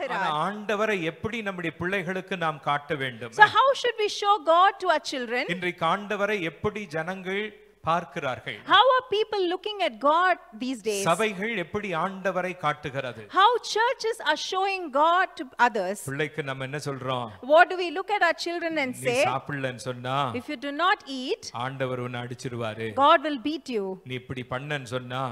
சொல்கிறார். ஆண்டவரை எப்படி நம்முடைய பிள்ளைகளுக்கு நாம் காட்ட வேண்டும்? So how should we show God to our children? இன்றைக்கு ஆண்டவரை எப்படி ஜனங்கள் பார்க்கிறார்கள்? How are people looking at God these days? சபைகள் எப்படி ஆண்டவரை காட்டுகிறது? How churches are showing God to others? பிள்ளைக்கு நம்ம என்ன சொல்றோம்? What do we look at our children and நீ say? சாப்பிடலன்னு சொன்னா If you do not eat, ஆண்டவர் உன்னை அடிச்சிருவாரு. God will beat you. நீ இப்படி பண்ணன்னு சொன்னா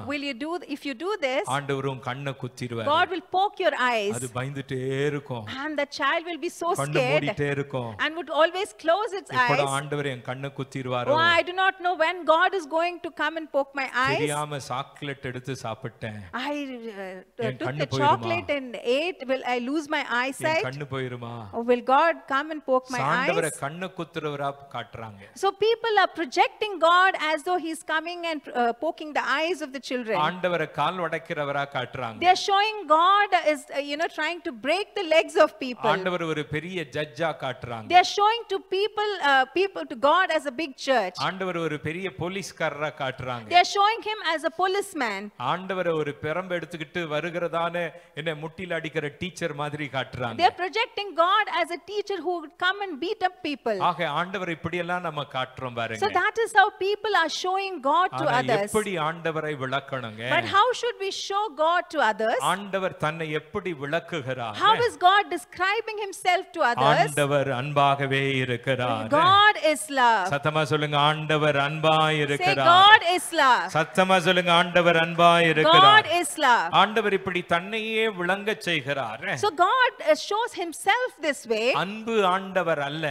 If you do this, ஆண்டவர் உன் கண்ணை குத்திடுவாரு. God will poke your eyes. அது பயந்துட்டே இருக்கும். And the child will be so கண்ணை scared மூடிட்டே இருக்கும். and would always close its எப்போ eyes. ஆண்டவர் என் கண்ணை குத்திடுவாரோ? Oh, I do not know when God is going to come and poke my eyes. தெரியாம chocolate எடுத்து சாப்பிட்டேன். I took the chocolate and ate. Will I lose my eyesight? கண்ணு போயிருமா? Or will God come and poke my ஆண்டவரை eyes? கண்ணை குத்துறவரா காட்டுறாங்க. So people are projecting God as though he's coming and poking the eyes of the children. ஆண்டவரை கால் உடைக்கிறவரா காட்டுறாங்க. They are showing God is trying to break the legs of people. ஆண்டவர் ஒரு பெரிய ஜட்ஜா காட்டுறாங்க. They are showing to people to God as a big church. ஆண்டவர் ஒரு பெரிய போலீஸ்காரரா காட்டுறாங்க. They are showing him as a policeman. ஆண்டவரை ஒரு பெரம்பு எடுத்துக்கிட்டு வருகிறதான என்ன முட்டில அடிக்கிற டீச்சர் மாதிரி காட்டுறாங்க. They are projecting God as a teacher who would come and beat up people. ஆக ஆண்டவர் இப்படி எல்லாம் நம்ம காட்டுறோம் பாருங்க. So that is how people are showing God to others. எப்படி ஆண்டவரை விளக்கணுங்க? But how should we show God to others? ஆண்டவர் தன்னை எப்படி விளக்குகிறார்? How is God describing himself to others? ஆண்டவர் அன்பாகவே இருக்கிறார். God is love. சத்தமா சொல்லுங்க, ஆண்டவர் அன்பாய் Say இருக்கிறார். God is love. சத்தமா சொல்லுங்க, ஆண்டவர் அன்பாய் இருக்கிறார். God is love. ஆண்டவர் இப்படி தன்னையே விளங்க செய்கிறார். So God shows himself this way. அன்பு ஆண்டவர் அல்ல.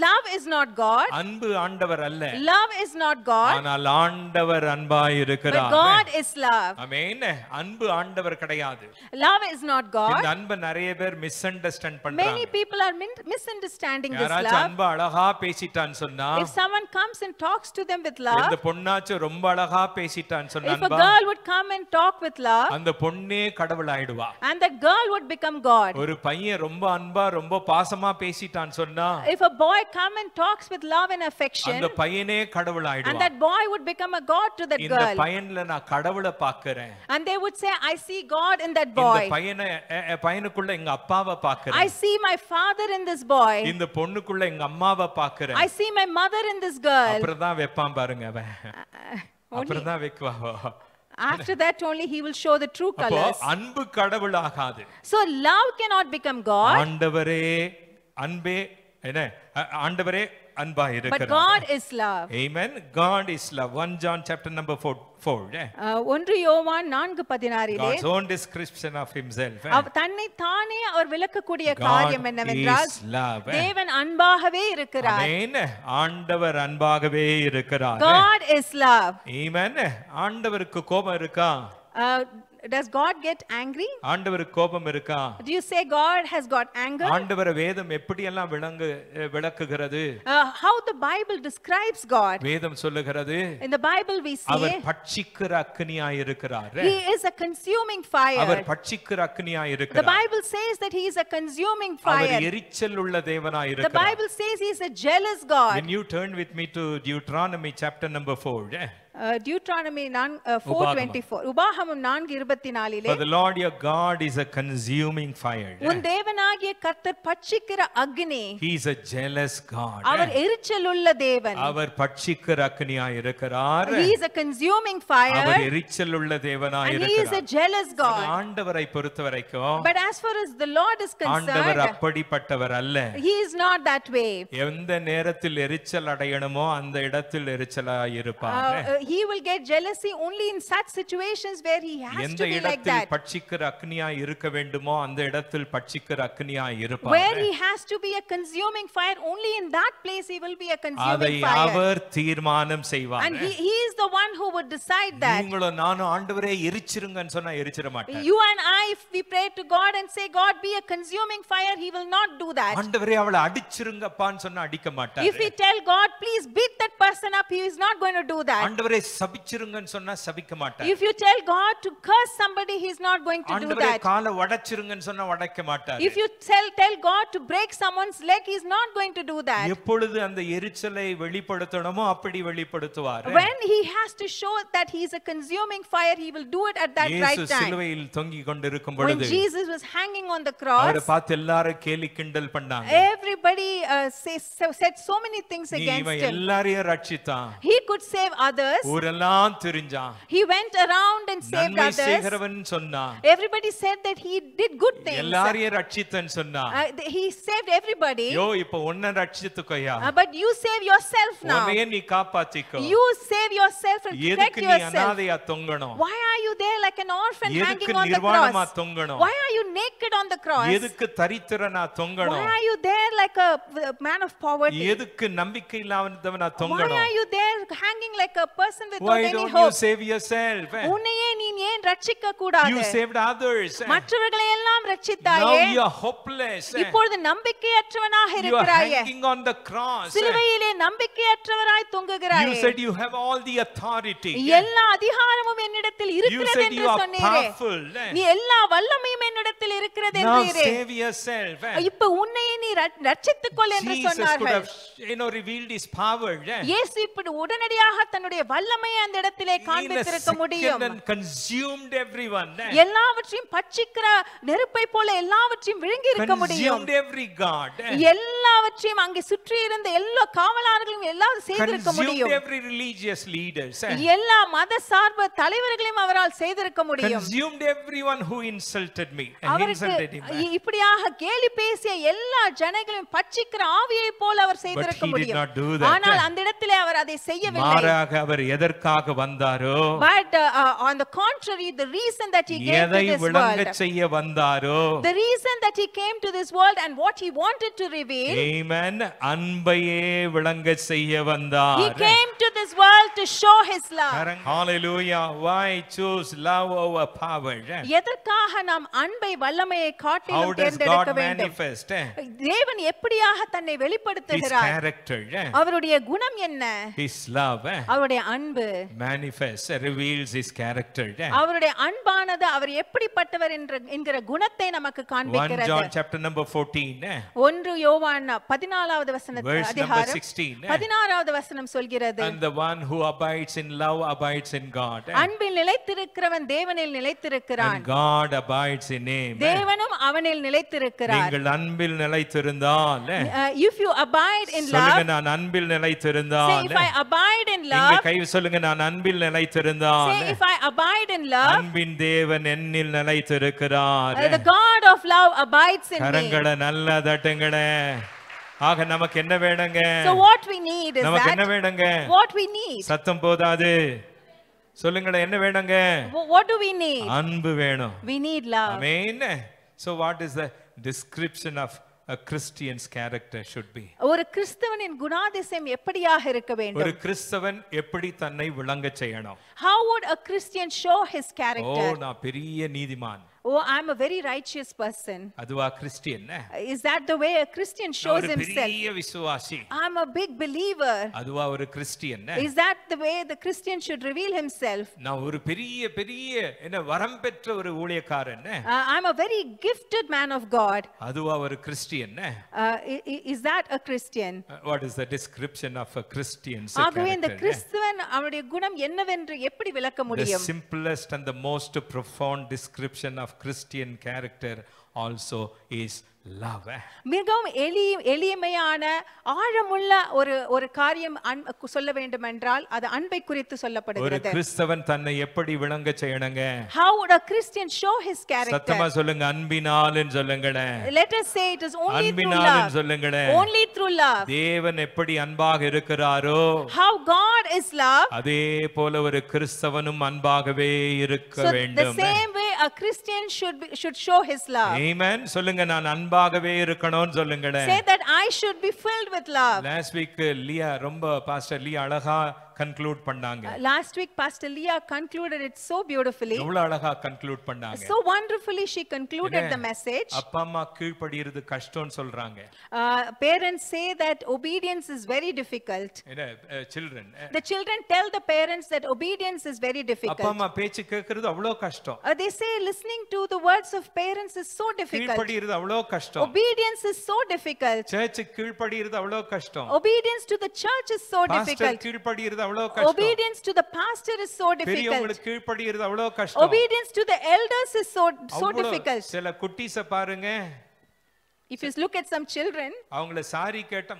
Love is not God. அன்பு ஆண்டவர் அல்ல. Love is not God. ஆனால் ஆண்டவர் அன்பாய் But இருக்கிறார். God is love. ஆமென். அன்பு ஆண்டவர் கிடையாது. Love is not God. இந்த அன்பை நிறைய பேர் மிஸ் அண்டர்ஸ்டாண்ட் பண்றாங்க. Many people are misunderstanding this யாராச்சும் love. அன்பு அழகா பேசிட்டான்னு சொன்னா, If someone comes and talks to them with love, இந்த பொண்ணாச்சும் ரொம்ப அழகா பேசிட்டான்னு சொன்னா, if a girl would come and talk with love, அந்த பொண்ணே கடவுள் ஆயிடுவா. and that girl would become God. ஒரு பையன் ரொம்ப அன்பா ரொம்ப பாசமா பேசிட்டான்னு சொன்னா, If a boy come and talks with love and affection, அந்த பையனே கடவுள் and ஆயிடுவா. that boy would become a God to that இந்த girl. பையன்ல நான் கடவுளை பார்க்கிறேன். And they would say, I see God in that இந்த boy. பையனுக்குள்ள எங்க அப்பாவை I பார்க்கிறேன். see my father in this boy. இந்த பொண்ணுக்குள்ள எங்க அம்மாவை பார்க்கிறேன். I see my mother in this girl. அப்புறம் தான் வைப்பான் பாருங்க அவன். அப்புறம் தான் வைக்குவா. After that only he will show the true அப்போ colors. அன்பு கடவுள் ஆகாது. So love cannot become God. ஆண்டவரே அன்பே என்ன ஆண்டவரே அன்பா But இருக்கிறார். God is love. Amen. God is love. 1 John chapter number 4. 1 யோவான் 4:16 God's own description of himself. தன்னை தானே அவர் விளக்கக்கூடிய God காரியம் என்னவென்றால் is love. தேவன் அன்பாகவே இருக்கிறார். Amen. ஆண்டவர் அன்பாகவே இருக்கிறார். God is love. Amen. ஆண்டவருக்கு கோபம் இருக்கா? Does God get angry? ஆண்டவருக்கு கோபம் இருக்கா? Do you say God has got anger? ஆண்டவர் வேதம் எப்படி எல்லாம் விளக்குகிறது? How the Bible describes God. வேதம் சொல்லுகிறது, In the Bible we our see பட்சிக்கிற அக்கினியாய் இருக்கிறார். he is a consuming fire. Our பட்சிக்கிற அக்கினியாய் The இருக்கிறார். Bible says that he is a consuming our fire. எரிச்சல் உள்ள தேவனாய் The இருக்கிறார். Bible says he is a jealous God. When you turn with me to Deuteronomy chapter number 4. Deuteronomy 4:24. உபாகமம் 4:24 For the Lord your God is a consuming fire. உன் தேவனாகிய கர்த்தர் பட்சிக்கிற அக்னி. He is a jealous God. அவர் எரிச்சலுள்ள தேவன். அவர் பட்சிக்கிற அக்கினியாய் இருக்கிறார். He is a consuming fire. அவர் எரிச்சல் உள்ள தேவனாய் And he is a இருக்கிறார். jealous God. ஆண்டவரை பொறுத்தவரைக்கும் But as far as the Lord is ஆண்டவர் concerned, அப்படிப்பட்டவர் அல்ல. he is not that way. எந்த நேரத்தில் எரிச்சல் அடையணுமோ அந்த இடத்தில் எரிச்சலாய் இருப்பார். He will get jealousy only in such situations where he has எந்த to be like இடத்தில் that. பட்சிக்கிற அக்னியாய் இருக்க வேண்டுமோ அந்த இடத்தில் பட்சிக்கிற அக்னியாய் Where இருப்பார். he has to be a consuming fire, only in that place he will be a அதை consuming fire. அவர் தீர்மானம் செய்வார். And he is the one who would decide that. நீங்களும் நானும் ஆண்டவரே எரிச்சிருங்கன்னு சொன்னா எரிச்சிர மாட்டார். You and I, if we pray to God and say, God be a consuming fire, he will not do that. ஆண்டவரே அவளை அடிச்சிருங்கப்பான்னு சொன்னா அடிக்க மாட்டார். If we tell God, please beat that person up, he is not going to do that. ஆண்டவரே ஆண்டவரே சபிச்சிருங்கன்னு சொன்னா சபிக்க மாட்டார். If you tell God to curse somebody, He is not going to do ஆண்டவரே that. காலை உடைச்சிருங்கன்னு சொன்னா உடைக்க மாட்டார். If you tell God to break someone's leg, He is not going to do that. எப்பொழுது அந்த எரிச்சலை வெளிப்படுத்தணுமோ அப்படி வெளிப்படுத்துவார். When He has to show that He is a consuming fire, He will do it at that right இயேசு time. சிலுவையில் தொங்கிக் கொண்டிருக்கும் When பொழுது Jesus was hanging on the cross, அவரை பார்த்து எல்லாரும் கேலி கிண்டல் பண்ணாங்க. everybody said so many things against இவன் Him. எல்லாரையும் ரட்சித்தான். He could save others. ஊரெல்லாம் திரிஞ்சான். He went around and saved நன்மை others. செய்கிறவன் சொன்னான். Everybody said that He did good things. எல்லாரையும் ரட்சித்தன்னு சொன்னான். He saved everybody. யோ இப்போ உன்னை ரட்சித்துக்கோயா. But you save yourself now. உன்னையே நீ காப்பாத்திக்கோ. You save yourself and protect எதுக்கு நீ yourself. அனாதையா தொங்கணும்? Why are you there like an orphan எதுக்கு hanging on the நிர்வாணமா cross? தொங்கணும்? Why are you naked on the cross? எதுக்கு தரித்திரனா தொங்கணும்? Why are you there like a man of poverty? எதுக்கு நம்பிக்கை இல்லாதவனா Why தொங்கணும்? are you there hanging like a person without Why any don't you hope? save yourself? உன்னையே நீ ஏன் ரட்சிக்க கூடாது? You saved others. மற்றவர்களை எல்லாம் Now ரட்சித்தாயே. you are hopeless. இப்பொழுது நம்பிக்கையற்றவனாக You are இருக்கிறாயே. hanging on the cross. சிலுவையிலே நம்பிக்கையற்றவராய் தொங்குகிறாயே. You said you have all the authority. எல்லா அதிகாரமும் என்னிடத்தில் You இருக்கிறது said என்று you are சொன்னீரே. powerful. நீ எல்லா வல்லமையும் என்னிடத்தில் இருக்கிறது Now என்றீரே. save yourself. இப்ப உன்னையே நீ ரட்சித்துக் கொள் என்று Jesus could சொன்னார்கள். have, revealed his power. இயேசு இப்படி உடனடியாக தன்னுடைய வல்லமையை அந்த இடத்திலே காண்பித்திருக்க முடியும். And consumed everyone. எல்லாவற்றையும் பட்சிக்கிற நெருப்பை போல எல்லாவற்றையும் விழுங்கி இருக்க முடியும். Consumed every god. எல்லாவற்றையும் அங்கே சுற்றி இருந்த எல்லா காவலாளர்களும் எல்லாம் செய்திருக்க முடியும். Consumed every religious leaders. எல்லா மத சார்பு தலைவர்களையும் அவரால் செய்திருக்க முடியும். Consumed everyone who insulted me and அவருக்கு insulted him. இப்படியாக கேலி பேசிய எல்லா ஜனங்களையும் பட்சிக்கிற ஆவியை போல அவர் செய்திருக்க முடியும். ஆனால் அந்த இடத்திலே அவர் அதை செய்யவில்லை. மாறாக அவர் எதற்காக வந்தாரோ, But on the contrary, the reason that he came to எதை this விளங்க world, செய்ய வந்தாரோ, the reason that he came to this world and what he wanted to reveal, amen, அன்பையே விளங்க செய்ய வந்தார். he came to this world to show his love. Hallelujah. Why choose love over power? எதற்காக நாம் அன்பை வல்லமையை How காட்டிலும் does தேர்ந்தெடுக்க God வேண்டும்? manifest தேவன் எப்படியாக தன்னை his வெளிப்படுத்துகிறார்? character? அவருடைய குணம் என்ன? His love அவருடைய அன்பு manifests, reveals his character. அவருடைய அன்பானது அவர் எப்படிப்பட்டவர் என்கிற குணத்தை நமக்கு 1 காண்பிக்கிறது. John chapter number 14. 1 யோவான் 14வது Verse number அதிகாரம் 16. 16வது வசனம் சொல்கிறது, And the one who abides in love abides in God. அன்பில் நிலைத்திருக்கிறவன் தேவனில் நிலைத்திருக்கிறான், And God abides in him. தேவனும் அவனில் நிலைத்திருக்கிறார். நீங்கள் அன்பில் நிலைத்திருந்தால், If you abide in சொல்லுங்க love, நான் அன்பில் say நிலைத்திருந்தால், if I abide in இங்க love, கை சொல்லுங்க நான் அன்பில் நிலைத்திருந்தால், say if I abide in love, அன்பின் தேவன் என்னில் நிலைத்திருக்கிறார். the God of love abides in me. கரங்களை நல்லா தட்டுங்களே. ஆக நமக்கு என்ன வேணுங்க? So what we need is நமக்கு என்ன that, வேணுங்க? what we need. சத்தம் போதாது. சொல்லுங்களேன் என்ன வேணுங்க? What do we need? அன்பு வேணும். We need love. Amen. So what is the description of a Christian's character should be? ஒரு கிறிஸ்தவனின் குணாதிசயம் எப்படியாக இருக்க ஒரு வேண்டும்? கிறிஸ்தவன் எப்படி தன்னை விளங்க செய்யணும்? How would a Christian show his O character? நான் பெரிய நீதிமான். Oh, I'm a very righteous person. அதுவா Christian? Is that the way a Christian shows ஒரு himself? பெரிய விசுவாசி. I'm a big believer. அதுவா ஒரு Christian? Is that the way the Christian should reveal himself? நான் ஒரு பெரிய பெரிய என்ன வரம் பெற்ற ஒரு ஊழியக்காரன். I'm a very gifted man of God. அதுவா ஒரு Christian? Is that a Christian? What is the description of a Christian's ஆகவே இந்த character? கிறிஸ்தவன் அவருடைய குணம் என்னவென்று எப்படி விளக்க The முடியும்? simplest and the most profound description of Christian character also is love. மிகவும் எளிமையான ஆழமுள்ள ஒரு காரியம் சொல்ல வேண்டும் என்றால் அது அன்பை குறித்து ஒரு சொல்லப்படுகிறது. கிறிஸ்தவன் தன்னை எப்படி விளங்க செய்யணுங்க? How would a Christian show his character? சத்தமா சொல்லுங்க அன்பினால்னு சொல்லுங்களேன். Let us say it is only through அன்பினால்னு love. சொல்லுங்களேன். Only through love. தேவன் எப்படி அன்பாக இருக்கிறாரோ How God is love. அதே போல ஒரு கிறிஸ்தவனும் அன்பாகவே இருக்க So the வேண்டும். same way a Christian should show his love. Amen. சொல்லுங்க நான் அன்பாகவே இருக்கணும்னு சொல்லுங்களேன். Say that I should be filled with love. Last week லியா ரொம்ப பாஸ்டர் லியா அழகா கன்க்ளூட் பண்ணாங்க. Last week Pastor Leah concluded it so beautifully. எவ்வளவு அழகா கன்க்ளூட் பண்ணாங்க. So wonderfully she concluded the message. அப்பா அம்மா கீழ்ப்படியிறது கஷ்டம்னு சொல்றாங்க. Parents say that obedience is very difficult. Children. The children tell the parents that obedience is very difficult. அப்பா அம்மா பேச்சு கேக்குறது அவ்வளவு கஷ்டம். They say listening to the words of parents is so difficult. கீழ்ப்படியிறது அவ்வளவு கஷ்டம். Obedience is so difficult. Church கீழ்ப்படியிறது அவ்வளவு கஷ்டம். Obedience to the church is so difficult. கீழ்ப்படியிறது அவ்வளவு கஷ்டம். Obedience to the pastor is so difficult. பெரியவங்களுக்கு கீழ்ப்படியிறது அவ்வளவு கஷ்டம். Obedience to the elders is so difficult. சில குட்டீஸ பாருங்க. If you look at some children, அவங்கள சாரி கேட்டா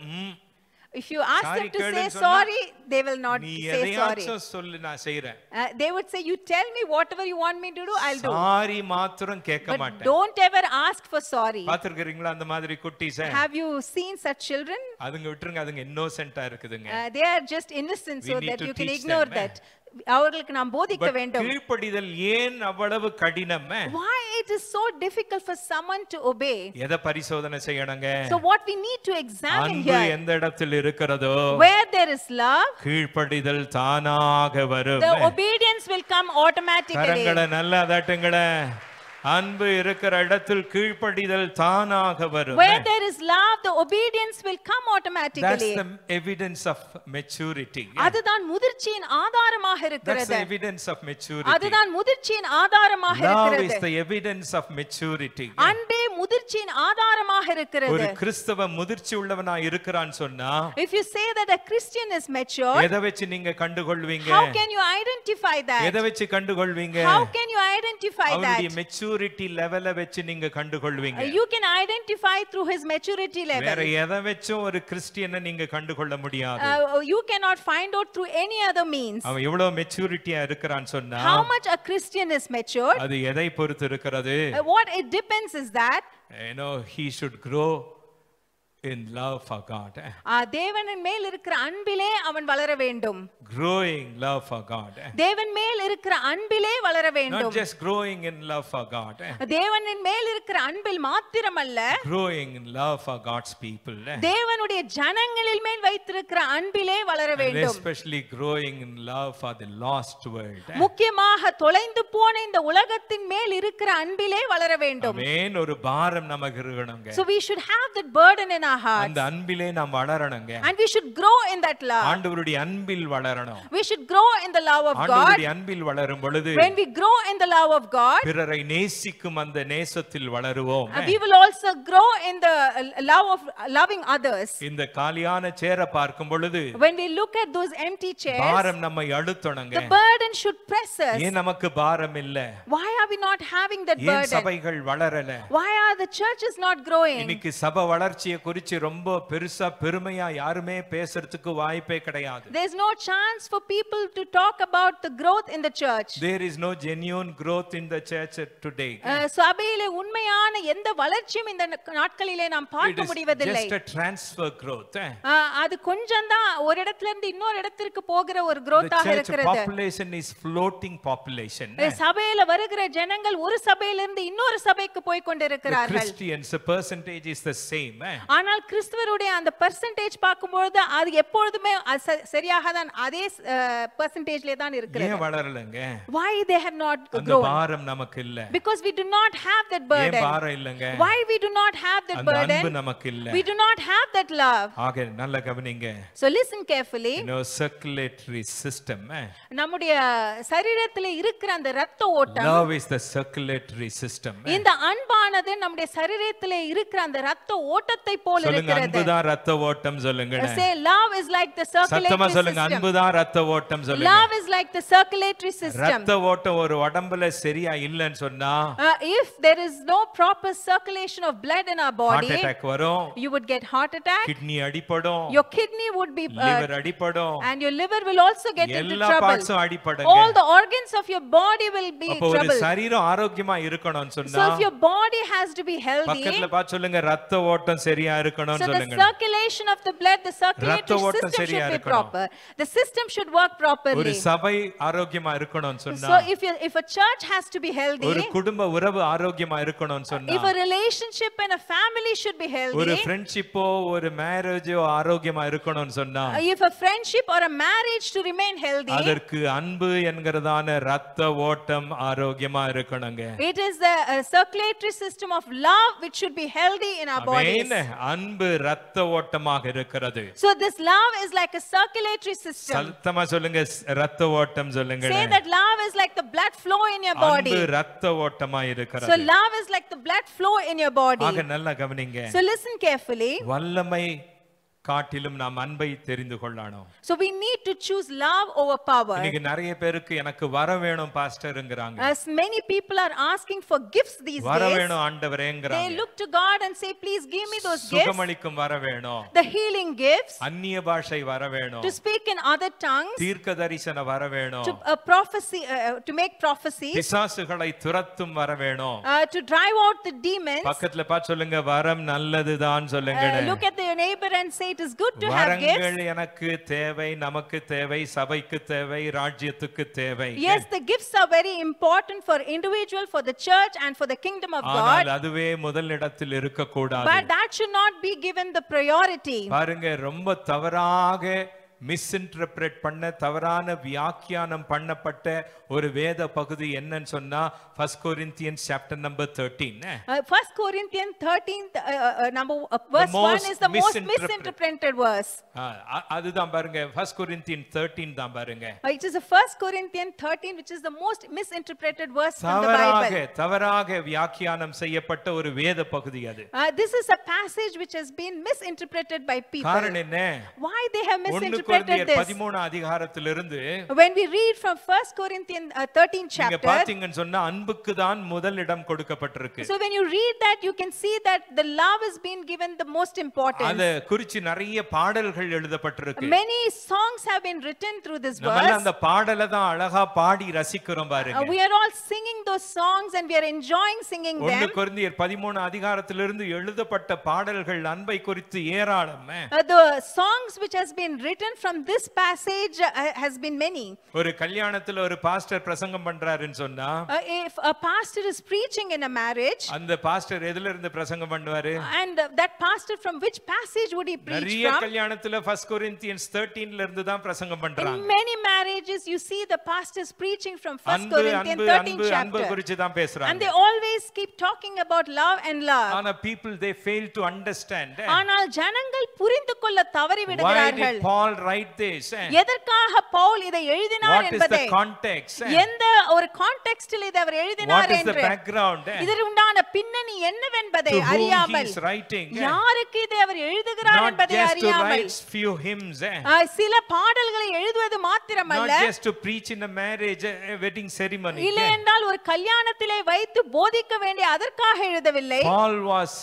if you ask them to say sorry, they will not say sorry. சொல்லு நான் செய்றேன். They would say, you tell me whatever you want me to do, I'll do. Sorry மாத்திரம் கேட்க மாட்டேன். Don't ever ask for sorry. பாத்துக்கிறீங்களா அந்த மாதிரி குட்டீஸ? Have you seen such children? அதுங்க விட்டுருங்க, அதுங்க இன்னோசென்ட்டா இருக்குதுங்க. They are just innocent, so that you can ignore that. அவர்களுக்கு நாம் போதிக்க வேண்டும். கீழ்ப்படிதல் ஏன் அவ்வளவு கடினம்? Why it is so difficult for someone to obey? எதை பரிசோதனை செய்யணுங்க? So what we need to examine here, அன்பு எந்த இடத்தில் இருக்கிறதோ, where there is love, கீழ்ப்படிதல் தானாக வரும். the obedience will come automatically. கரங்களை நல்லா தட்டுங்கள. அன்பு இருக்கிற இடத்தில் கீழ்ப்படிதல் தானாக வரும். Where there is love, the obedience will come automatically. That's the evidence of maturity. அதுதான் முதிர்ச்சியின் ஆதாரமாக இருக்கிறது. That's the evidence of maturity. அதுதான் முதிர்ச்சியின் ஆதாரமாக இருக்கிறது. Love is the evidence of maturity. அன்பே முதிர்ச்சியின் ஆதாரமாக இருக்கிறது. ஒரு கிறிஸ்தவ முதிர்ச்சி உள்ளவனாய் இருக்கிறான் சொன்னா, if you say that a Christian is mature, எதை வச்சு நீங்க கண்டுகொள்வீங்க? how can you identify that? எதை வச்சு கண்டுகொள்வீங்க? how can you identify that? அவருடைய maturity level வச்சு நீங்க கண்டுகொள்வீங்க. you can identify through his maturity level. வேற எதை வெச்சும் ஒரு கிறிஸ்டியனை நீங்க கண்டுகொள்ள முடியாது. you cannot find out through any other means. அவன் எவ்வளவு மெச்சூரிட்டியா இருக்கிறான் சொன்னா, how much a Christian is matured, அது எதை பொறுத்து இருக்கிறது? what it depends is that, he should grow in love for God. தேவனின் மேல் இருக்கிற அன்பிலே அவன் வளர வேண்டும். growing love for God. தேவன் மேல் இருக்கிற அன்பிலே வளர வேண்டும். not just growing in love for God. தேவனின் மேல் இருக்கிற அன்பில் மாத்திரமல்ல, growing in love for God's people. தேவனுடைய ஜனங்களின் மேல் வைத்திருக்கிற அன்பிலே வளர வேண்டும். especially growing in love for the lost world. முக்கியமாக தொலைந்து போன இந்த உலகத்தின் மேல் இருக்கிற அன்பிலே வளர வேண்டும். ஆமென். ஒரு பாரம் நமக்கு இருக்கணுங்க. so we should have that burden in our hearts. அந்த அன்பிலே நாம் வளரணுங்க. and we should grow in that love. ஆண்டவருடைய அன்பில் வளரணும். we should grow in the love of God. ஆண்டவருடைய அன்பில் வளரும் பொழுது, when we grow in the love of God, பிறரை நேசிக்கும் அந்த நேசத்தில் வளருவோம். we will also grow in the love of loving others. இந்த காலியான சேரை பார்க்கும் பொழுது, when we look at those empty chairs, பாரம் நம்மை அழுத்தணுங்க. the burden should press us. ஏன் நமக்கு பாரம் இல்ல? why are we not having that burden? ஏன் சபைகள் வளரல? why are the churches not growing? இன்னைக்கு சபை வளர்ச்சியை குறித்து ரொம்ப பெருசா பெருமையா யாருமே பேசுறதுக்கு வாய்ப்பே கிடையாது. there is no chance for people to talk about the growth in the church. there is no genuine growth in the church today. சபையிலே உண்மையான எந்த வளர்ச்சியும் இந்த நாட்களிலே நாம் பார்க்க முடிவதில்லை. just a transfer growth. அது கொஞ்சம் தான் ஒரு இடத்துல இருந்து இன்னொரு இடத்திற்கு போகிற ஒரு growth ஆக இருக்கிறது. the population is floating population. சபையில வருகிற ஜனங்கள் ஒரு சபையில இருந்து இன்னொரு சபைக்கு போய் கொண்டிருக்கிறார்கள். the Christians the percentage is the same. ஆனால் கிறிஸ்துவருடைய அந்த பெர்சன்டேஜ் பாக்கும்போது அது எப்பொழுதுமே சரியாக தான் அதே பெர்சன்டேஜ்ல தான் இருக்குது. ஏன் வளரலங்க? why they have not grown? அந்த பாரம் நமக்கு இல்ல. because we do not have that burden. ஏன் பாரம் இல்லங்க? why we do not have that burden? அந்த அன்பு நமக்கு இல்ல. we do not have that love. ஆக நல்ல கவனிங்க. so listen carefully. circulatory system. நம்முடைய சரீரத்திலே இருக்கிற அந்த இரத்த ஓட்டம், love is the circulatory system. இந்த அன்பானது நம்முடைய சரீரத்திலே இருக்கிற அந்த இரத்த ஓட்டத்தை போல இருக்கிறது. சொல்லுங்க அன்புதான் இரத்த ஓட்டம் சொல்லுங்க. say love is like the circulatory சத்தமா system. சொல்லுங்க அன்புதான் இரத்த ஓட்டம் சொல்லுங்க. love is like the circulatory system. இரத்த ஓட்டம் ஒரு உடம்புல சரியா இல்லன்னு சொன்னா, if there is no proper circulation of blood in our body, heart attack வரும். you would get heart attack. kidney அடிபடும். your kidney would be liver அடிபடும். and your liver will also get into எல்லா trouble. parts அடிபடுங்க. all the organs of your body will be in trouble. அப்ப ஒரு சரீரம் ஆரோக்கியமா இருக்கணும்னு சொன்னா, so if your body has to be healthy, பக்கத்துல பார்த்து சொல்லுங்க இரத்த ஓட்டம் சரியா இருக்கணும்னு So the சொல்லுங்க. circulation of the blood, the circulatory ஓட்டம் system சரியா should be இருக்கணும். proper. The system should work ஒரு properly. சபை ஆரோக்கியமா இருக்கணும்னு சொன்னா, So if a church has to be healthy, ஒரு குடும்ப உறவு ஆரோக்கியமா இருக்கணும்னு சொன்னா, if a relationship and a family should be ஒரு healthy, ஃப்ரெண்ட்ஷிப்போ ஒரு மேரேஜோ ஆரோக்கியமா இருக்கணும்னு சொன்னா, if a friendship or a marriage to remain healthy, அதற்கு அன்பு என்கிறதான ரத்த ஓட்டம் ஆரோக்கியமா இருக்கணுங்க. it is the circulatory system of love which should be healthy in our bodies. அன்பு ரத்த ஓட்டமாக இருக்கிறது. So this love is like a circulatory system. சத்தமா சொல்லுங்க, ரத்த ஓட்டம் சொல்லுங்க. Say that love is like the blood flow in your body. அன்பு ரத்த ஓட்டமா இருக்கிறது. So love is like the blood flow in your body. ஆக நல்லா கவனிங்க. So listen carefully. வல்லமை காட்டிலும் நாம் அன்பை தெரிந்து கொள்ளணும். So we need to choose love over power. இன்னைக்கு நிறைய பேருக்கு எனக்கு வர வேணும் பாஸ்டர்ங்கறாங்க. As many people are asking for gifts these days. வர வேணும் ஆண்டவரேங்கறாங்க. They look to God and say, please give me those gifts. சுகமளிக்கும் வர வேணும். The healing gifts. அந்நிய பாஷை வர வேணும். To speak in other tongues. தீர்க்க தரிசனம் வர வேணும். To prophecy, to make prophecies. பிசாசுகளை துரத்தும் வர வேணும். To drive out the demons. பக்கத்துல பார்த்து சொல்லுங்க, வரம் நல்லதுதான் சொல்லுங்க. Look at your neighbor and say, it is good to have gifts. வரங்கள் எனக்கு தேவை, நமக்கு தேவை, சபைக்கு தேவை, ராஜ்யத்துக்கு தேவை. Yes, the gifts are very important for individual, for the church and for the kingdom of God. ஆனால் அதுவே முதலிடத்தில் இருக்க கூடாது. But that should not be given the priority. பாருங்க, ரொம்ப தவறாக மிஸ்இன்டர்பிரேட் பண்ண, தவறான வியாக்கியானம் பண்ணப்பட்ட ஒரு வேத பகுதி என்னன்னு சொன்னா 1 Corinthians chapter number 13. 1 Corinthians 13 verse 1 is the most misinterpreted verse. அதுதான் பாருங்க, 1 Corinthians 13 தான் பாருங்க. It is the 1 Corinthians 13 which is the most misinterpreted verse from the Bible. தவறாக வியாக்கியானம் செய்யப்பட்ட ஒரு வேத பகுதி அது. This is a passage which has been misinterpreted by people. காரணம் என்ன? Why they have misinterpreted this? 13 அதிகாரத்திலிருந்து when we read from 1 Corinthians 13 chapter, நீங்க பாத்தீங்கன்னு சொன்னா அன்புக்கு தான் முதலிடம் கொடுக்கப்பட்டிருக்கு. So when you read that, you can see that the love has been given the most importance. அத குறிச்சு நிறைய பாடல்கள் எழுதப்பட்டிருக்கு. Many songs have been written through this verse. நம்ம அந்த பாடலை தான் அழகா பாடி ரசிக்கிறோம் பாருங்க. We are all singing those songs and we are enjoying singing them. 1 கொரிந்தியர் 13 அதிகாரத்திலிருந்து எழுதப்பட்ட பாடல்கள் அன்பை குறித்து ஏராளம். The songs which has been written from this passage has been many. ஒரு கல்யாணத்துல ஒரு பாஸ்டர் பிரசங்கம் பண்றாருன்னு சொன்னா, if a pastor is preaching in a marriage, அந்த பாஸ்டர் எதில இருந்து பிரசங்கம் பண்ணுவாரு? and that pastor from which passage would he preach நிறைய from? கல்யாணத்துல 1 Corinthians 13 ல இருந்து தான் பிரசங்கம் பண்றாங்க. In many marriages you see the pastors preaching from 1 Corinthians 13 chapter. அன்பு குறித்து தான் பேசுறாங்க. And they always keep talking about love and love. ஆனா people they fail to understand. ஆனால் ஜனங்கள் புரிந்து கொள்ள தவறி விடுகிறார்கள். Why did Paul write this? எதற்காக பவுல் இதை எழுதினார் என்பதை, what is the context? எந்த ஒரு கான்டெக்ஸ்டில் இதை அவர் எழுதினார் என்று, what is the background? இதற்கு உண்டான பின்னணி என்னவென்பதை அறியாமல், யாருக்கு இதை அவர் எழுதுகிறார் என்பதை அறியாமல், few hymns, சில பாடல்களை எழுதுவது மாத்திரமல்ல, not just to preach in a marriage a wedding ceremony, இல்லை என்றால் ஒரு கல்யாணத்திலே வைத்து போதிக்க வேண்டிய அதற்காக எழுதவில்லை. Paul was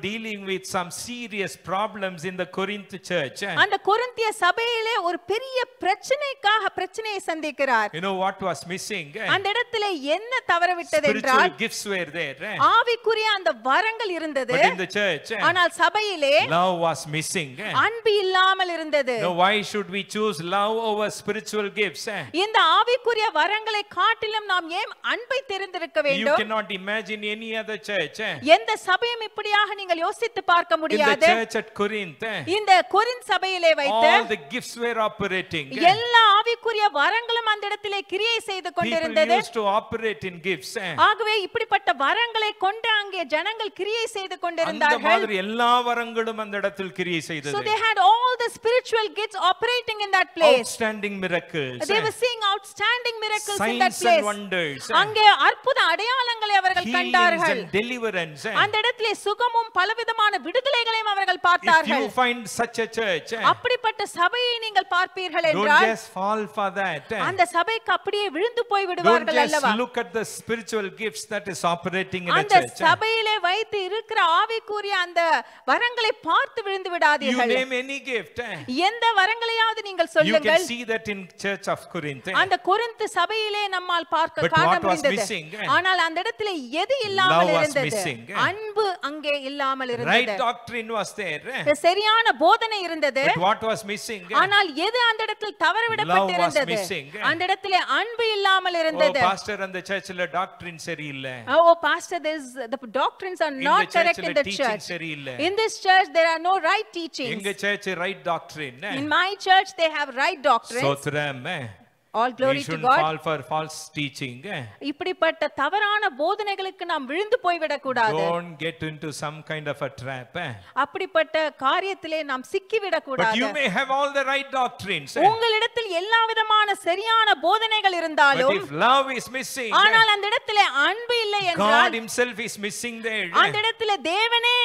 dealing with some serious problems in the Corinth church. அந்த கொரிந்திய சபையிலே ஒரு பெரிய பிரச்சனையை சந்திக்கிறார். what was missing? அந்த இடத்திலே என்ன தவறவிட்டது என்றால், spiritual gifts were there. ஆவிக்குரிய அந்த வரங்கள் இருந்தது. But in the church, ஆனால் சபையிலே love was missing. அன்பு இல்லாமல் இருந்தது. Now why should we choose love over spiritual gifts? இந்த ஆவிக்குரிய வரங்களை காட்டிலும் நாம் ஏன் அன்பை தெரிந்திருக்க வேண்டும்? You cannot imagine any other church. எந்த சபையும் இப்படியாக நீங்கள் யோசித்து பார்க்க முடியாது. In the church at Corinth, இந்த கொரிந்த் சபையிலே வைத்து all the gifts were operating. எல்லா ஆவிக்குரிய வரங்களும் அந்த இடத்திலே கிரியை செய்து கொண்டிருந்தது. People used to operate in gifts. ஆகவே இப்படிப்பட்ட வரங்களை கொண்டு அங்கே ஜனங்கள் கிரியை செய்து கொண்டிருந்தார்கள். அந்த மாதிரி எல்லா வரங்களும் அந்த இடத்தில் கிரியை செய்தது. So they had all the spiritual gifts operating in that place. Outstanding miracles. They were seeing outstanding miracles in that place. Signs and wonders. அங்கே அற்புத அடையாளங்களை அவர்கள் கண்டார்கள். Healings and deliverance. அந்த இடத்திலே சுகமும் பலவிதமான விடுதலைகளையும் அவர்கள் பார்த்தார்கள். If you find such a church, அப்படிப்பட்ட சபையை நீங்கள் பார்ப்பீர்கள் Don't என்றால் just fall for that. அந்த சபைக்கு அப்படியே விழுந்து போய் Don't விடுவார்கள் just அல்லவா? look at the spiritual gifts that is operating in a அந்த church. சபையிலே வைத்து இருக்கிற ஆவிக்குரிய அந்த வரங்களை பார்த்து விழுந்து You விடாதீர்கள். name any gift. எந்த வரங்களையாவது நீங்கள் You can சொல்லுங்கள். see that in Church of Corinth. அந்த கொரிந்து சபையிலே நம்மால் பார்க்க But காண what was முடிந்தது. missing? ஆனால் அந்த இடத்திலே எது இல்லாமல் Love was இருந்தது? missing. அன்பு அங்கே இல்லாமல் Right இருந்தது. doctrine was there. சரியான போதனை இருந்தது. But what was missing? ஆனால் எது அந்த இடத்தில் தவறவிடப்பட்டிருந்தது? missing. அந்த இடத்திலே அன்பு இல்லாமல் Oh, இருந்தது. pastor and the churchல doctrine சரியில்ல. Oh, pastor, the doctrines are இந்த not correct in churchல the teaching church. சரியில்ல. In this church there are no right teachings. எங்க church right doctrine. In my church they have right doctrines. சோத்ரம். All glory We to shouldn't God. fall for false teaching. இப்படிப்பட்ட தவறான போதனைகளுக்கு நாம் விழுந்து போய் விடக்கூடாது. Don't get into some kind of a trap. அப்படிப்பட்ட காரியத்திலே நாம் சிக்கி But விடக்கூடாது. you may have all the right doctrines. உங்களிடத்தில் எல்லா விதமான சரியான போதனைகள் But இருந்தாலும் if love is missing, ஆனால் அந்த இடத்திலே அன்பு இல்லை God என்றால் himself is missing there. அந்த இடத்திலே தேவனே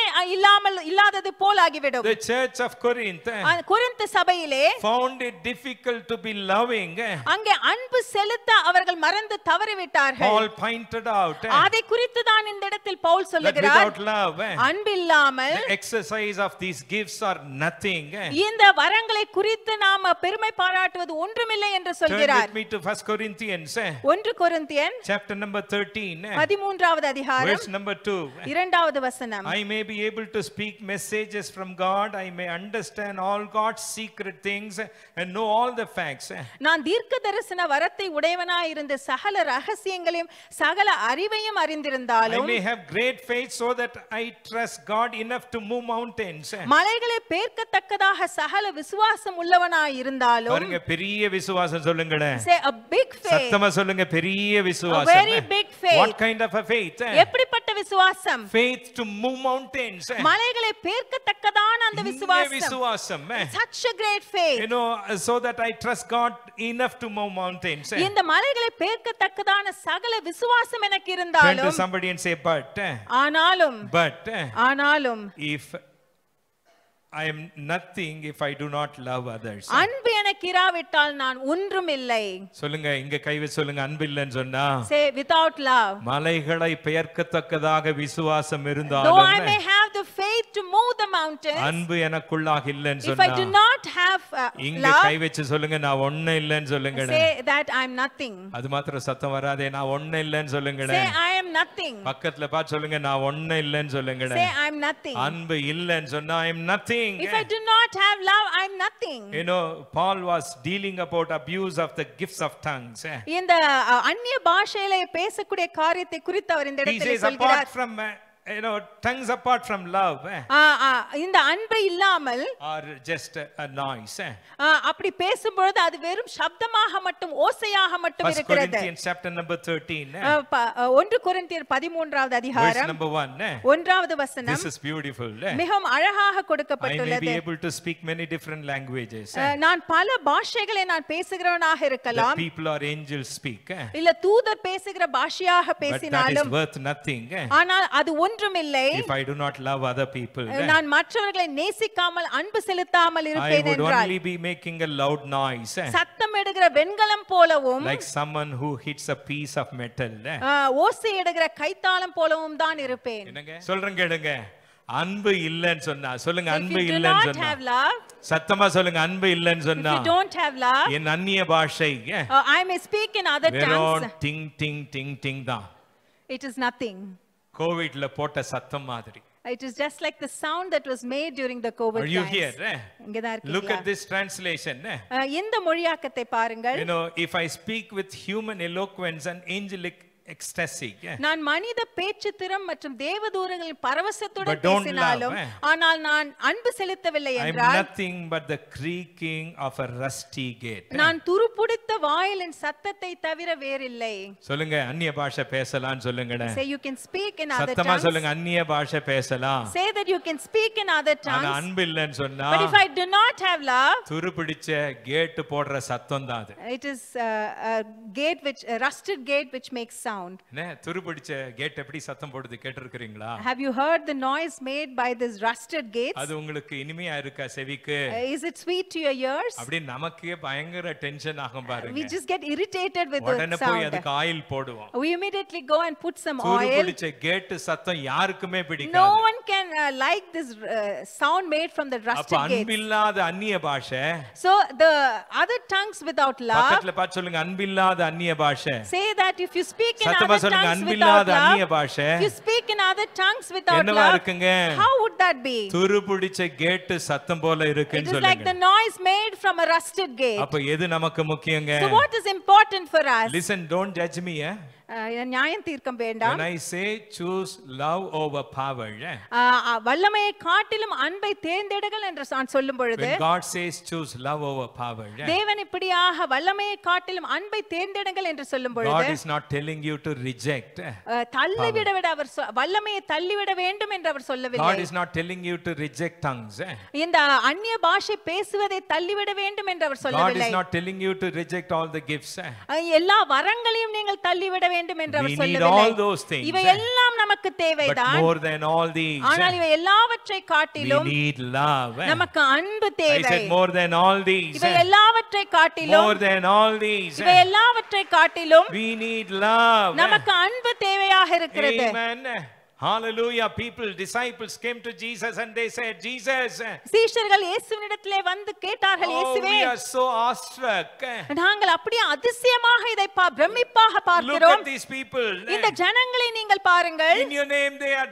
இல்லாதது போல் ஆகிவிடும். The church of Corinth Corinth சபையிலே found it difficult to be loving. அங்கே அன்பு செலுத்த அவர்கள் மறந்து தவறிவிட்டார்கள். Paul pointed out அதை குறித்து தான் இந்த இடத்தில் பவுல் that சொல்லுகிறார். without love, அன்பு இல்லாமல் the exercise of these gifts are nothing. இந்த வரங்களை குறித்து நாம பெருமை பாராட்டுவது ஒன்றுமில்லை என்று Turn சொல்கிறார். with me to 1 Corinthians 1 கொரிந்தியர் chapter number 13 13வது அதிகாரம் verse number 2. இரண்டாவது வசனம். I may be able to speak messages from God. I may understand all God's secret things and know all the facts. நான் தீர்க்க தரிசன வரத்தை உடையவனாய் இருந்து சகல ரகசியங்களையும் சகல அறிவையும் I அறிந்திருந்தாலும் may have great faith so that I trust God enough to move mountains. மலைகளை பேர்க்கத்தக்கதாக சகல விசுவாசம் உள்ளவனாய் இருந்தாலும் பாருங்க பெரிய விசுவாசம் சொல்லுங்களே. say a big faith. சத்தமா சொல்லுங்க பெரிய A விசுவாசம். very big faith. What kind of a faith? எப்படிப்பட்ட விசுவாசம்? Faith to move mountains. மலைகளை பேர்க்கத்தக்கதான அந்த இந்த விசுவாசம். விசுவாசம். Such a great faith. You know, so that I trust God enough to move mountains. இந்த மலைகளை பேர்க்கத்தக்கதான சகல விசுவாசம் எனக்கு Turn to இருந்தாலும் somebody and say, but ஆனாலும் if I am nothing if I do not love others. அன்பு எனக்கு இராவிட்டால் நான் ஒன்றும் இல்லை. சொல்லுங்க இங்க கை வச்சு சொல்லுங்க அன்பு இல்லைன்னு சொன்னா. Say without love. மலைகளை பெயர்க்கத்தக்கதாக விசுவாசம் Though இருந்தாலும் I may have the faith to move the mountains. அன்பு எனக்குள்ளாக இல்லைன்னு If I do சொன்னா. not have இங்க love. கை வச்சு சொல்லுங்க நான் ஒண்ணு இல்லைன்னு சொல்லுங்க. Say that I am nothing. அது மாத்திரம் சத்தம் வராதே நான் ஒண்ணு இல்லைன்னு சொல்லுங்க. Say I am nothing. பக்கத்துல பார்த்து சொல்லுங்க நான் ஒண்ணு இல்லைன்னு சொல்லுங்க. Say I am nothing. அன்பு இல்லைன்னு சொன்னா I am nothing. If I do not have love, I am nothing. You know, Paul was dealing about abuse of the gifts of tongues. இந்த அந்நிய பாஷையிலே பேசக்கூடிய காரியத்தை குறித்து அவர் இந்த He இடத்தில் says சொல்கிறார். apart from tongues apart from love இந்த அன்பை இல்லாமல் are just a noise. அப்படி பேசும்பொழுது அது வெறும் சப்தமாக மட்டும் ஓசையாக மட்டும் 1 இருக்கிறது. Corinthians chapter number 13 1 கொரிந்தியர் 13வது verse அதிகாரம் number 1. ஒன்றாவது வசனம் This is beautiful. மிகவும் அழகாக I may கொடுக்கப்பட்டுள்ளது. be able to speak many different languages. நான் பல பாஷைகளை நான் பேசுகிறவனாக The இருக்கலாம். people or angels speak. இல்ல தூதர் பேசுகிற பாஷையாக But that is பேசினாலும் worth nothing ஆனால் அது ஒன்றுமில்லை if I do not love other people. நான் மற்றவர்களை நேசிக்காமல் அன்பு செலுத்தாமல் I இருப்பேன் would என்றால் only be making a loud noise. சத்தம் எடுக்கிற வெண்கலம் போலவும் Like someone who hits a piece of metal. ஓசை எடுக்கிற கைத்தாளம் போலவும் தான் இருப்பேன். சொல்றேன் கேளுங்க அன்பு இல்லன்னு சொன்னா சொல்லுங்க If அன்பு you do இல்லன்னு not சொன்னா have love, சத்தமா சொல்லுங்க அன்பு இல்லன்னு if சொன்னா you don't have love, என் அந்நிய பாஷை I may speak in other வெறும் tongues, டிங் டிங் டிங் டிங் தான். it is nothing. கோவிட்ல போட்ட சத்தம் மாதிரி. It is just like the sound that was made during the COVID Are you times. here? இங்க தான் Look at இருக்கீங்களா? this translation. இந்த மொழியாக்கத்தை பாருங்கள். You know, if I speak with human eloquence and angelic ecstasy. நான் மனித பேச்சு திறம் மற்றும் தேவதூதர்களின் பரவசத்துடன் But don't பேசினாலும் love, ஆனால் நான் அன்பு செலுத்தவில்லை I am என்றால் nothing but the creaking of a rusty gate. நான் துருப்பிடித்த வாயிலின் சத்தத்தை தவிர வேறில்லை. சொல்லுங்க அந்நிய பாஷை பேசலாம்னு சொல்லுங்க. Say you can speak in other tongues. சத்தமா சொல்லுங்க அந்நிய பாஷை பேசலாம். Say that you can speak in other tongues. ஆனா அன்பு இல்லன்னு சொன்னா But if I do not have love, துருப்பிடிச்ச கேட் போடுற சத்தம் தான் அது. it is a gate which a rusted gate which makes sound. என்ன துருப்பிடிச்ச கேட் எப்படி சத்தம் போடுது கேட்டிருக்கீங்களா? Have you heard the noise made by this rusted gates? அது உங்களுக்கு இனிமையா இருக்கா செவிக்கு? Is it sweet to your ears? அப்படி நமக்கே பயங்கர டென்ஷன் ஆகும் பாருங்க. We just get irritated with the உடனே போய் sound. அதுக்கு ஆயில் போடுவோம். We immediately go and put some oil. துருப்பிடிச்ச கேட் சத்தம் யாருக்குமே பிடிக்காது. No one can like this sound made from the rusted அப்ப gates. அன்பில்லாத அந்நிய பாஷை. So the other tongues without love. பக்கத்துல பார்த்து சொல்லுங்க அன்பில்லாத அந்நிய பாஷை. Say that if you speak in சத்தமா other சொல்லுங்க tongues அன்பில்லாத without அந்நிய love, பாஷை. if you speak in other tongues without என்னவா love, இருக்குங்க? how would that be? துருப்பிடிச்ச கேட் சத்தம் போல It இருக்குன்னு is like சொல்லுங்க. the noise made from a rusted gate. அப்ப எது நமக்கு முக்கியங்க? So what is important for us? Listen, don't judge me. நியாயம் தீர்க்க வேண்டாம். When I say choose love over power, வல்லமையை காட்டிலும் அன்பை தேர்ந்தெடுங்கள் என்று நான் சொல்லும் பொழுது, when God says choose love over power, தேவன் இப்படியாக வல்லமையை காட்டிலும் அன்பை தேர்ந்தெடுங்கள் என்று சொல்லும் பொழுது, God is not telling you to reject. தள்ளிவிட அவர் வல்லமையை தள்ளிவிட வேண்டும் என்று அவர் சொல்லவில்லை. God is not telling you to reject tongues. இந்த அந்நிய பாஷை பேசுவதை தள்ளிவிட வேண்டும் என்று அவர் God சொல்லவில்லை. is not telling you to reject all the gifts. எல்லா வரங்களையும் நீங்கள் தள்ளிவிட வேண்டும் என்று அவர் We need சொல்லவில்லை. all those things. இவை எல்லாம் நமக்கு But தேவைதான். more than all these, ஆனால் இவை எல்லாவற்றை we காட்டிலும் need love. நமக்கு அன்பு I தேவை. said more than all these. இவை எல்லாவற்றை காட்டிலும் More than all these. இவை எல்லாவற்றை காட்டிலும் We need love. நமக்கு அன்பு தேவையாக இருக்கிறது. Amen. Hallelujah. People, disciples came to Jesus and they said, Jesus, சீஷர்கள் இயேசுவினிடத்திலே வந்து கேட்டார்கள், oh, இயேசுவே, we are so awestruck. நாங்கள் அப்படியே அதிசயமாக இதை பிரமிப்பாக Look பார்க்கிறோம். at these people. இந்த ஜனங்களை நீங்கள் பாருங்கள். In your name they are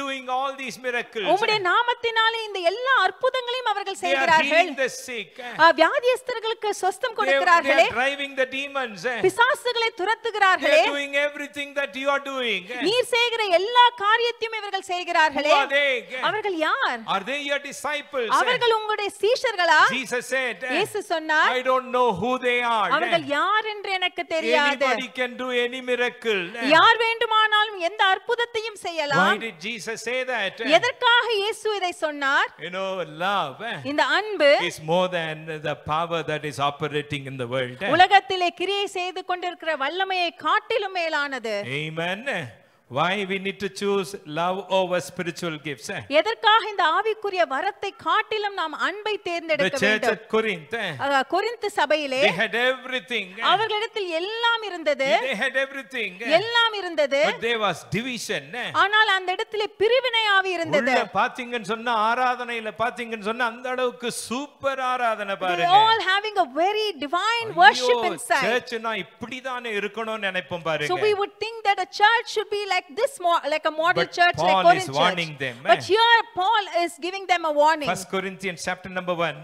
doing all these miracles. உம்முடைய நாமத்தினாலே இந்த எல்லா அற்புதங்களையும் அவர்கள் They are செய்கிறார்கள். healing the sick. வியாதியஸ்தர்களுக்கு சுஸ்தம் They கொடுக்கிறார்களே, are driving the demons. பிசாசுகளை They துரத்துகிறார்களே, are doing everything that you are doing. நீர் செய்கிற எல்லா காரியத்தையும் இவர்கள் Who செய்கிறார்களே. are they? அவர்கள் யார்? Are they your disciples? அவர்கள் உங்களுடைய சீஷர்களா? Jesus said, இயேசு சொன்னார், I don't know who they are. அவர்கள் யார் என்று எனக்கு தெரியாது. Anybody can do any miracle. யார் வேண்டுமானாலும் எந்த அற்புதத்தையும் Why செய்யலாம். did Jesus say that? எதற்காக இயேசு இதை சொன்னார்? You know, love இந்த அன்பு is more than the power that is operating in the world. உலகத்திலே கிரியை செய்து கொண்டிருக்கிற வல்லமையை காட்டிலும் மேலானது. Amen. Why we need to choose love over spiritual gifts? எதற்காக இந்த ஆவிக்குரிய வரத்தை காட்டிலும் நாம் அன்பை The தேர்ந்தெடுக்க church வேண்டும்? at Corinth, கொரிந்து சபையிலே they had everything. அவர்களிடத்தில் எல்லாம் இருந்தது, They had everything. எல்லாம் இருந்தது. But there was division. ஆனால் அந்த இடத்திலே பிரிவினை ஆவி இருந்தது. உள்ள பாத்தீங்கன்னு சொன்னா ஆராதனையில பாத்தீங்கன்னு சொன்னா அந்த அளவுக்கு சூப்பர் ஆராதனை They பாருங்க. all having a very divine worship inside. சர்ச்னா இப்படிதானே இருக்கணும்னு நினைப்போம் So பாருங்க. we would think that a church should be like this, like a model But church, like Paul Corinth is warning church. them. But here Paul is giving them a warning. 1 Corinthians chapter number 1.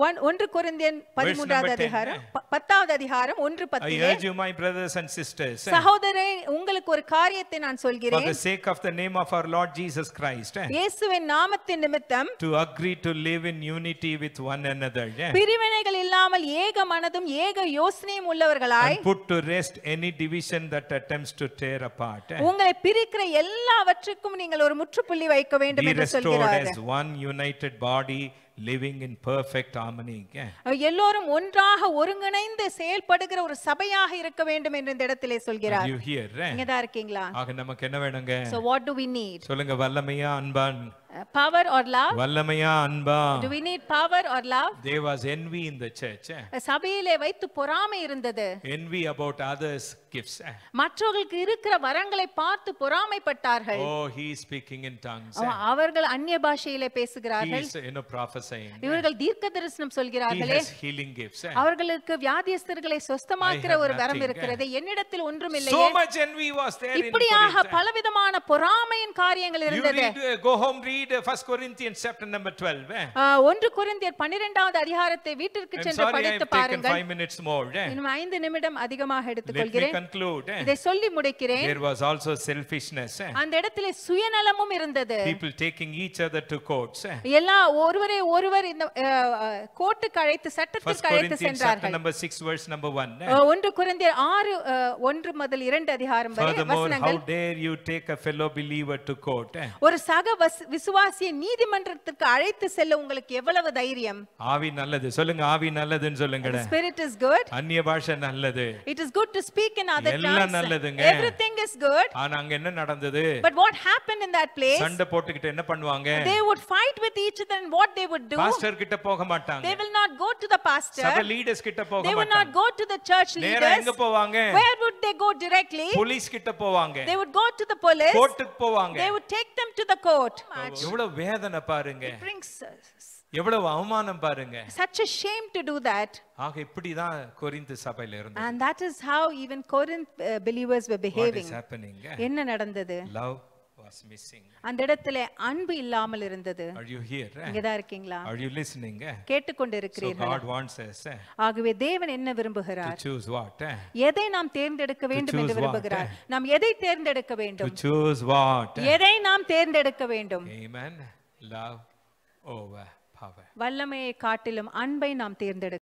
1 கொரிந்தியர் 13வது அதிகாரம் 10வது அதிகாரம் 1:10. I urge you, my brothers and sisters, சகோதரரே, உங்களுக்கு ஒரு காரியத்தை நான் for சொல்கிறேன். the sake of the name of our Lord Jesus Christ, இயேசுவின் நாமத்தின் நிமித்தம் to agree to live in unity with one another, பிரிவினைகள் இல்லாமல் ஏக மனதும் ஏக யோசனையும் உள்ளவர்களாய், and put to rest any division that attempts to tear apart. உங்களை பிரிக்கிற எல்லாவற்றுக்கும் நீங்கள் ஒரு முற்றுப்புள்ளி வைக்க வேண்டும் Be என்று restored சொல்கிறார். as one united body living in perfect harmony. எல்லோரும் ஒன்றாக ஒருங்கிணைந்து செயல்படுகிற ஒரு சபையாக இருக்க வேண்டும் என்று இந்த இடத்திலே சொல்கிறார். You hear? இங்க தான் இருக்கீங்களா? ஆக நமக்கு என்ன வேணுங்க? So what do we need? சொல்லுங்க, வல்லமையா அன்பான்? Power or love? வல்லமையா அன்பா? Do we need power or love? There was envy in the church. சபையிலே வைத்து பொறாமை இருந்தது. Envy about others' gifts. மற்றவர்களுக்கு இருக்கிற வரங்களை பார்த்து பொறாமைப்பட்டார்கள். Oh, he is speaking in tongues. அவர்கள் அந்நிய பாஷையிலே He பேசுகிறார்கள். is prophesying. இவர்கள் தீர்க்கதரிசனம் He சொல்கிறார்களே. has healing gifts. அவர்களுக்கு வியாதியஸ்தர்களை சுஸ்தமாக்குற ஒரு வரம் இருக்கிறது. என்னிடத்தில் ஒன்றும் இல்லையே. So much envy was there in இப்படியாக Corinth. பலவிதமான பொறாமையின் காரியங்கள் You இருந்தது. read, go home, read read 1 Corinthians chapter number 12. 1 கொரிந்தியர் 12வது அதிகாரத்தை வீட்டிற்கு I'm சென்று sorry, I படித்து have taken பாருங்கள். 5 minutes more. இன்னும் 5 நிமிடம் அதிகமாக Let me எடுத்துக்கொள்கிறேன். conclude. இதை சொல்லி முடிக்கிறேன். There was also selfishness. அந்த இடத்திலே சுயநலமும் இருந்தது. People taking each other to courts. எல்லாம் ஒருவரை ஒருவர் இந்த கோர்ட்டுக்கு அழைத்து 1 சட்டத்திற்கு அழைத்து Corinthians chapter சென்றார்கள். number 6 verse number 1. 1 கொரிந்தியர் 6 1 முதல் 2 அதிகாரம் வரை Furthermore, how வசனங்கள். dare you take a fellow believer to court? ஒரு சக விசுவாசியை நீதிமன்றத்திற்கு அழைத்து செல்ல உங்களுக்கு எவ்வளவு தைரியம்? ஆவி நல்லது சொல்லுங்க, ஆவி நல்லதுன்னு சொல்லுங்க. The spirit is good. அந்நிய பாஷை நல்லது. It is good to speak in other எல்லாம் tongues. நல்லதுங்க. Everything is good. ஆனா அங்க என்ன நடந்தது? But what happened in that place? சண்டை போட்டுக்கிட்டு என்ன பண்ணுவாங்க? They would fight with each other, and what they would do? Pastor கிட்ட போக மாட்டாங்க. They will not go to the pastor. சபை லீடர்ஸ் கிட்ட போக They would not மாட்டாங்க. go to the church நேரா leaders. எங்க போவாங்க? Where would they go directly? Police கிட்ட போவாங்க. They would go to the police. கோர்ட்டுக்கு போவாங்க. They would take them to the court. எவ்வளவு வேதனை பாருங்க. It brings எவ்வளவு அவமானம் பாருங்க. such a shame to do that. ஆக இப்படிதான் கொரிந்து சபையில இருந்தது. And that is how even Corinth believers were What behaving. is happening? என்ன நடந்தது? Love was missing. அந்த இடத்திலே அன்பு இல்லாமல் இருந்தது. Are you here? இங்க தான் இருக்கீங்களா? Are you listening? கேட்டுக்கொண்டு So இருக்கிறீர்களா? God wants us ஆகவே தேவன் என்ன to விரும்புகிறார்? choose what? எதை நாம் தேர்ந்தெடுக்க வேண்டும் என்று choose what? விரும்புகிறார்? நாம் எதை தேர்ந்தெடுக்க To வேண்டும்? choose what? எதை நாம் தேர்ந்தெடுக்க வேண்டும்? Amen. Love over power. வல்லமையை காட்டிலும் அன்பை நாம் தேர்ந்தெடுக்க